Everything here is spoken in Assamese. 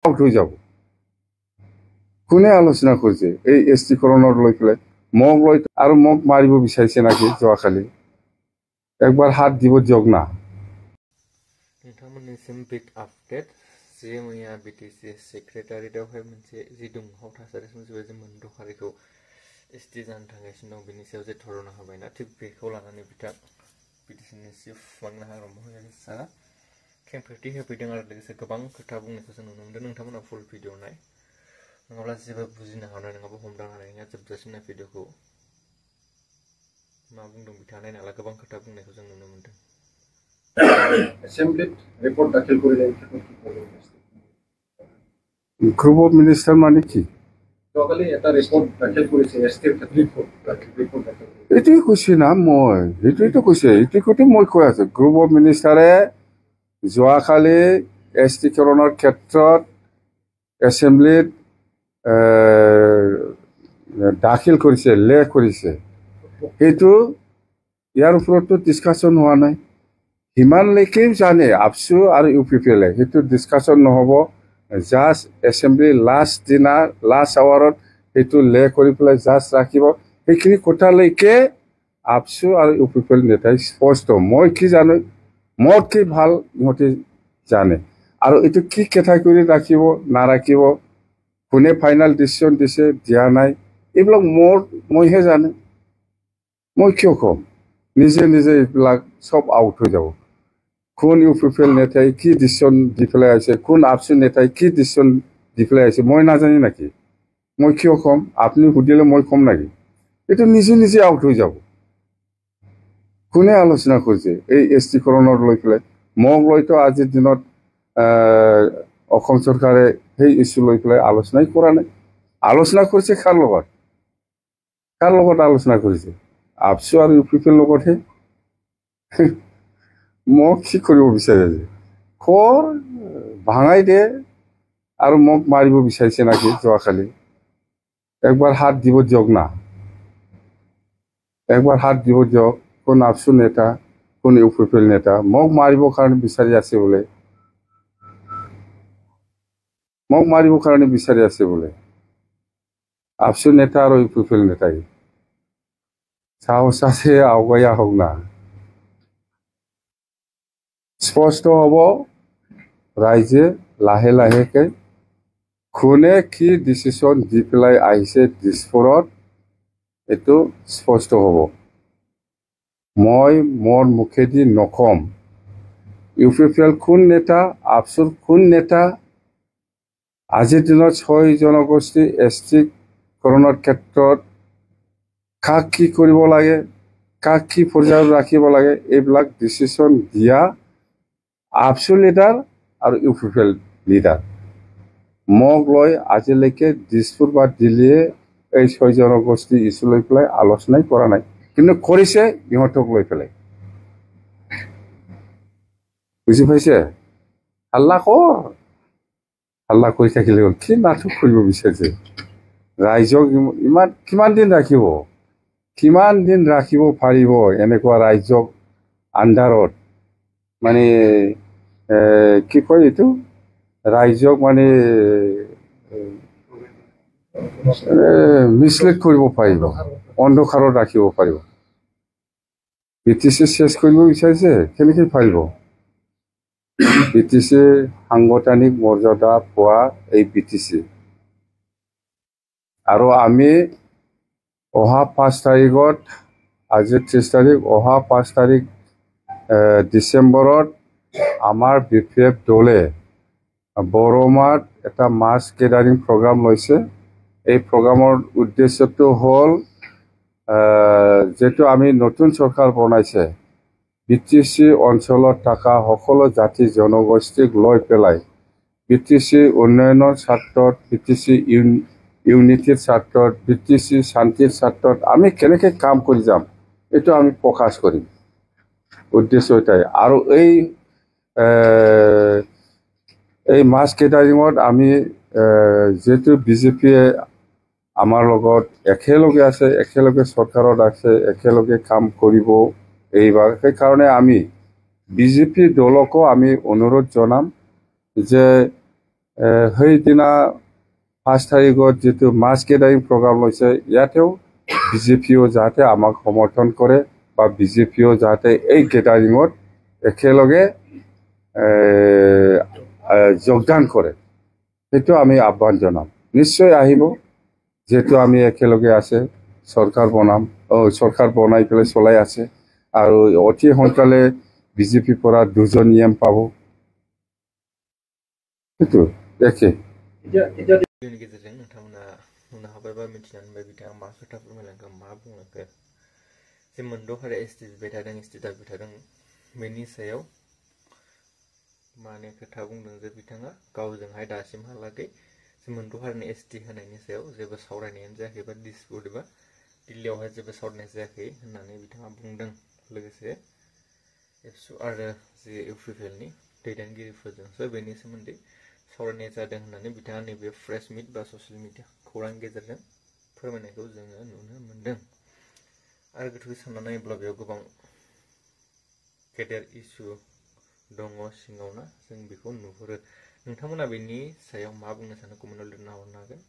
আউট হয়ে যাব কোনে আলোচনা কৰিছে এই এছটিকৰণৰ লৈ পেলাই মোক লৈ আৰু মোক মাৰিব বিচাৰিছে নাকি যোৱাকালি একবাৰ হাত দিব দিয়ক না नोंथांमोननिसिम बिग आपडेट जे मैया बिटिसि सेक्रेटारियेटआवहाय मोनसे जि दुंहाव थासारि सोमजिबाय जे मोनद' खारिखौ एसटि जानो थांगासिनो दं बेनि सायाव जे धरना होबायना थिग बेखौ लानानै बिथां बिटिसिनि चिफ मांना हाग्रामा सारा खेंफोरथि होफैदों आरो लोगोसे गोबां खोथा बुंनायखौ जों नुनो मोनदों नोंथांमोना फुल भिडिअ नाय नङाब्ला जेबो बुजिनो हानाय नङाबा हमदांनो हानाय नङा जोबजासिम नाय भिडिअखौ मा बुंदों बिथाङा नायनाला गोबां खोथा बुंनायखौ जों नुनो मोनदों Assembly report দাখিল করে গ্ৰুপ অফ মিনিষ্টাৰ মানে কি সকালে এটা ৰিপোৰ্ট দাখিল কৰেছে এসটিৰ ক্ষেত্ৰে ৰিপোৰ্ট দাখিল এইটোৱে কৈছে না মই সেইটোৱেতো কৈছে এইটোকে মই কৈ আছো গ্ৰুপ অফ মিনিষ্টাৰে যোৱাকালি এছটিকৰণৰ ক্ষেত্ৰত এছেম্বলিত দাখিল কৰিছে লেখ কৰিছে সেইটো ইয়াৰ ওপৰতো ডিছকাশ্যন হোৱা নাই সিমানলৈকে জানে আপচু আৰু ইউ পি পি এলে সেইটো ডিছকাশ্যন নহ'ব জাষ্ট এছেম্বলি লাষ্ট দিনাৰ লাষ্ট আৱাৰত সেইটো লেখ কৰি পেলাই জাষ্ট ৰাখিব সেইখিনি কথালৈকে আপচু আৰু ইউ পি পি এল নেতাই স্পষ্ট মই কি জানো মোতকৈ ভাল ইহঁতে জানে আৰু এইটো কি কেটাগৰী ৰাখিব নাৰাখিব কোনে ফাইনেল ডিচিশ্যন দিছে দিয়া নাই এইবিলাক মইহে জানে মই কিয় ক'ম নিজে নিজে এইবিলাক চব আউট হৈ যাব কোন ইউ পি পি এল নেতাই কি ডিচিশ্যন দি পেলাই আছে কোন আপচু নেতাই কি ডিচিশ্যন দি পেলাই আছে মই নাজানি নাকি মই কিয় ক'ম আপুনি সুধিলে মই ক'ম নাকি এইটো নিজে নিজে আউট হৈ যাব কোনে আলোচনা কৰিছে এই এছটিকৰণৰ লৈ পেলাই মোক লৈতো আজিৰ দিনত অসম চৰকাৰে সেই ইছ্যু লৈ পেলাই আলোচনাই কৰা নাই আলোচনা কৰিছে কাৰ লগত আলোচনা কৰিছে আপচু আৰু ইউ পি পি এল লগতহে মোক কি কৰিব বিচাৰে যে খৰ ভাঙাই দে আৰু মোক মাৰিব বিচাৰিছে নাকি যোৱাকালি একবাৰ হাত দিব দিয়ক না একবাৰ হাত দিব দিয়ক কোন আপচু নেতা কোন ইউ পি পি এল নেতা মোক মাৰিবৰ কাৰণে বিচাৰি আছে বোলে মোক মাৰিবৰ কাৰণে বিচাৰি আছে বোলে আপচু নেতা আৰু ইউ পি পি এল নেতাই সাহস আছে আগুৱাই আহক না স্পষ্ট হ'ব ৰাইজে লাহে লাহেকৈ কোনে কি ডিচিশ্যন দি পেলাই আহিছে দিছপুৰত এইটো স্পষ্ট হ'ব মই মোৰ মুখেদি নকম ইউ পি পি এল কোন নেতা আপচুৰ কোন নেতা আজিৰ দিনত 6 জনগোষ্ঠী এছটিকৰণৰ ক্ষেত্ৰত কাক কি কৰিব লাগে কাক কি পৰ্যায়ত ৰাখিব লাগে এইবিলাক ডিচিশ্যন দিয়া আপচু লিডাৰ আৰু U P P L leader মোক লৈ আজিলৈকে দিছপুৰ বা দিল্লীয়ে এই 6 জনগোষ্ঠী ইছ্যু লৈ পেলাই আলোচনাই কৰা নাই কিন্তু কৰিছে ইহঁতক লৈ পেলাই বুজি পাইছে হাল্লা কৰি থাকিলে হ'ল কি নাটক কৰিব বিচাৰিছে ৰাইজক ইমান কিমান দিন ৰাখিব পাৰিব এনেকুৱা ৰাইজক আণ্ডাৰত মানে কি কয় এইটো ৰাইজক মানে মিছলিড কৰিব পাৰিব অন্ধকাৰত ৰাখিব পাৰিব বিটিচি চেছ কৰিব বিচাৰিছে কেনেকৈ পাৰিব বিটিচি সাংবিধানিক মৰ্যাদা পোৱা এই বিটিচি আৰু আমি অহা 5 তাৰিখত আজি 30 তাৰিখ অহা 5 তাৰিখ ডিচেম্বৰত আমাৰ বিপিএফ দলে বৰমাত এটা মাছ গেডাৰিং প্ৰগ্ৰাম লৈছে এই প্ৰগ্ৰামৰ উদ্দেশ্যটো হ'ল যেটো আমি নতুন চৰকাৰ বনাইছে বিটিচি অঞ্চলত থকা সকলো জাতি জনগোষ্ঠীক লৈ পেলাই বিটিচি উন্নয়নৰ স্বাৰ্থত বিটিচি ইউনিটিৰ স্বাৰ্থত বিটিচি শান্তিৰ স্বাৰ্থত আমি কেনেকৈ কাম কৰি যাম এইটো আমি প্ৰকাশ কৰিম উদ্দেশ্য এটাই আৰু এই মাছ কেটাৰিঙত আমি যেটো বিজেপিয়ে আমাৰ লগত একেলগে আছে একেলগে চৰকাৰত আছে একেলগে কাম কৰিব এইবাৰ সেইকাৰণে আমি বিজেপি দলকো আমি অনুৰোধ জনাম যে সেইদিনা 5 তাৰিখত যিটো মাছ গেদাৰিং প্ৰগ্ৰাম লৈছে ইয়াতেও বিজেপিও যাতে আমাক সমৰ্থন কৰে বা বিজেপিও যাতে এই গেদাৰিঙত একেলগে যোগদান কৰে সেইটো আমি আহ্বান জনাম নিশ্চয় আহিব যেহেতু আমি একেলগে আছে চৰকাৰ বনাই পেলাই চলাই আছে আৰু অতি সোনকালে বিজেপিৰ পৰা 2জন নিয়ম পাব সেইটো একে बेनि गेजेरजों नोंथांमोना नुनो हाबाय बा मिथिनानै मोनबाय बिथाङा मा खोथा फोरमायलांखो मा बुंलांखो जे मोनद' हारि एसटि बिबाय थादों एसटि दाबिबाय थादों बेनि सायाव माने खोथा बुंदों जे बिथाङा गावजोंहाय दासिमहालागै जे मोनद' हारिनि एसटि होनायनि सायाव जेबो सावरायनायानो जायाखै बा डिसपुट एबा दिल्लीयावहाय जेबो सावरायनाय जायाखै होननानै बिथाङा बुंदों लोगोसे एबसु आरो जे इउपिपिएलनि दैदेनगिरिफोरजोंसो बेनि सोमोन्दै सावरायनाय जादों होननानै बिथाङा नैबे प्रेस मिट बा ससियेल मिडिया खौरां गेजेरजों फोरमायनायखौ जोङो नुनो मोन्दों आरो गोथौयै सानना नायोब्ला बेयाव गोबां गेदेर इस्यु दङ सिङावना जों बेखौ नुहुरो नोंथांमोना बेनि सायाव मा बुंनो सानो कमेन्टआव लिरना हरनो हागोन